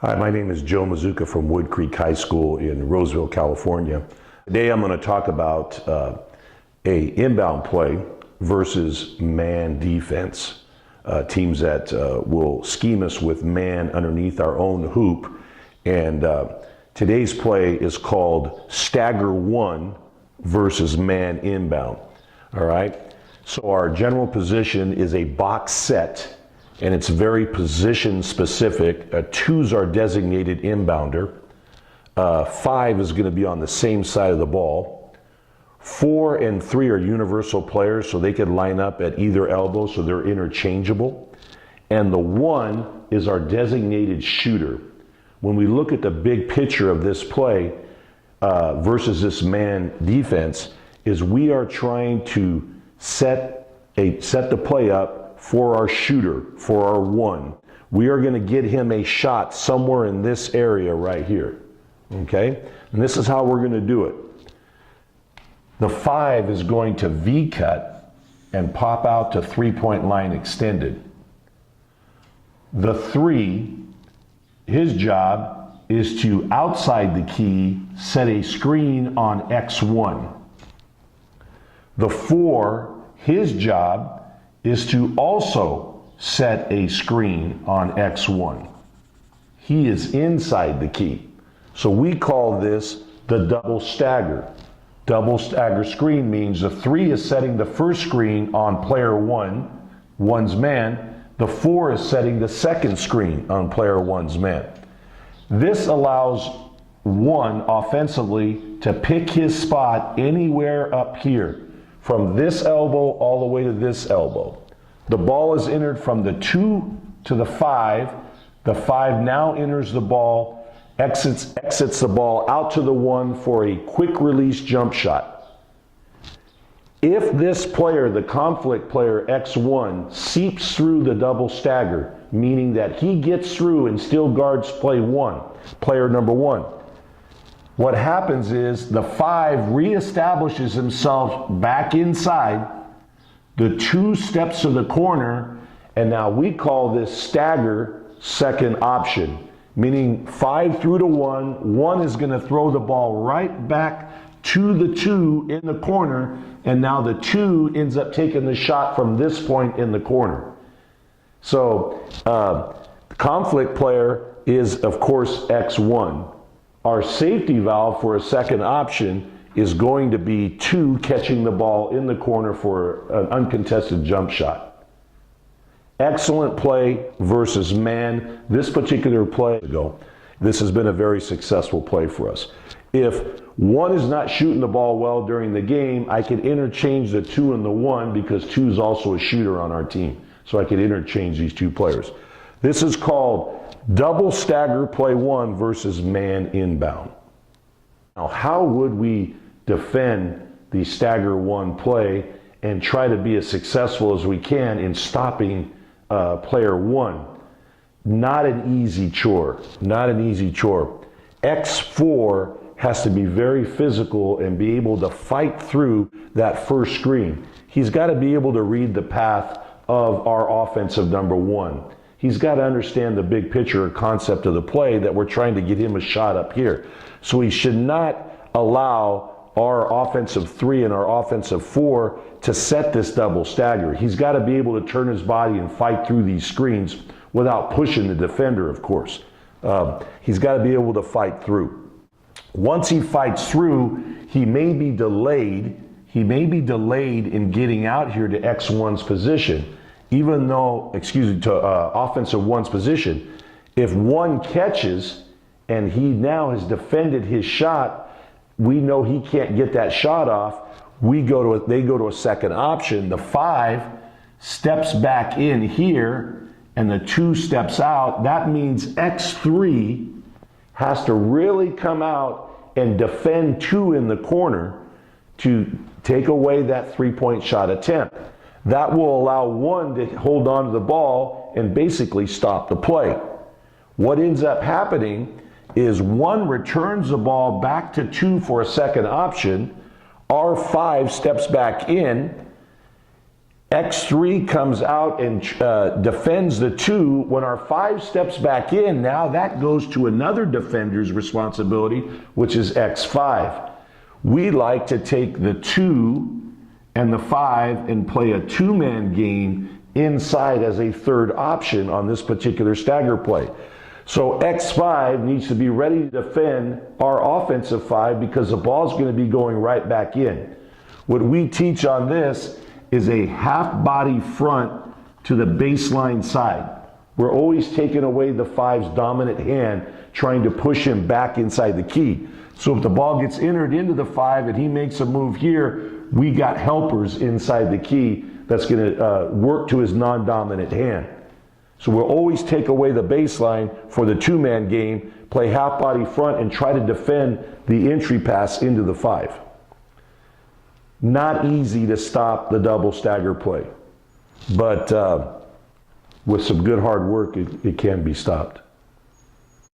Hi, my name is Joe Mazzuca from Wood Creek High School in Roseville, California. Today I'm going to talk about a inbound play versus man defense. Teams that will scheme us with man underneath our own hoop. And today's play is called Stagger 1 versus man inbound. All right? So our general position is a box set, and it's very position specific. Twos are designated inbounder. 5 is going to be on the same side of the ball. 4 and 3 are universal players, so they could line up at either elbow, so they're interchangeable. And the 1 is our designated shooter. When we look at the big picture of this play versus this man defense, is we are trying to set the play up for our shooter, for our 1. We are going to get him a shot somewhere in this area right here. Okay? And this is how we're going to do it. The 5 is going to V-cut and pop out to three-point line extended. The 3, his job is to, outside the key, set a screen on X1. The 4, his job is to also set a screen on X1. He is inside the key. So we call this the double stagger. Double stagger screen means the 3 is setting the first screen on player 1, 1's man. The 4 is setting the second screen on player 1's man. This allows 1 offensively to pick his spot anywhere up here, from this elbow all the way to this elbow. The ball is entered from the 2 to the 5. The 5 now enters the ball, exits the ball out to the 1 for a quick release jump shot. If this player, the conflict player X1, seeps through the double stagger, meaning that he gets through and still guards player number 1, what happens is the 5 reestablishes himself back inside. The 2 steps to the corner, and now we call this stagger second option, meaning 5 through to 1. 1 is going to throw the ball right back to the 2 in the corner, and now the 2 ends up taking the shot from this point in the corner. So the conflict player is, of course, X1. Our safety valve for a second option is going to be 2 catching the ball in the corner for an uncontested jump shot. Excellent play versus man. This particular play, this has been a very successful play for us. If 1 is not shooting the ball well during the game, I could interchange the 2 and the 1 because 2 is also a shooter on our team. So I could interchange these 2 players. This is called double stagger play 1 versus man inbound. Now, how would we defend the stagger 1 play and try to be as successful as we can in stopping player 1? Not an easy chore. Not an easy chore. X4 has to be very physical and be able to fight through that first screen. He's got to be able to read the path of our offensive number 1. He's got to understand the big picture or concept of the play that we're trying to get him a shot up here. So he should not allow our offensive 3 and our offensive 4 to set this double stagger. He's got to be able to turn his body and fight through these screens without pushing the defender, of course. He's got to be able to fight through. Once he fights through, he may be delayed. He may be delayed in getting out here to X1's position. Even though, to offensive 1's position, if 1 catches and he now has defended his shot, we know he can't get that shot off. They go to a second option. The 5 steps back in here and the 2 steps out. That means X3 has to really come out and defend 2 in the corner to take away that 3-point shot attempt. That will allow 1 to hold on to the ball and basically stop the play. What ends up happening is 1 returns the ball back to 2 for a second option. Our 5 steps back in, X3 comes out and defends the 2. When our 5 steps back in, now that goes to another defender's responsibility, which is X5. We like to take the 2 and the 5 and play a 2-man game inside as a third option on this particular stagger play. So X5 needs to be ready to defend our offensive 5 because the ball's going to be going right back in. What we teach on this is a half body front to the baseline side. We're always taking away the 5's dominant hand, trying to push him back inside the key. So if the ball gets entered into the 5 and he makes a move here, we got helpers inside the key that's going to work to his non-dominant hand. So we'll always take away the baseline for the 2-man game, play half body front, and try to defend the entry pass into the 5. Not easy to stop the double stagger play, but with some good hard work, it can be stopped.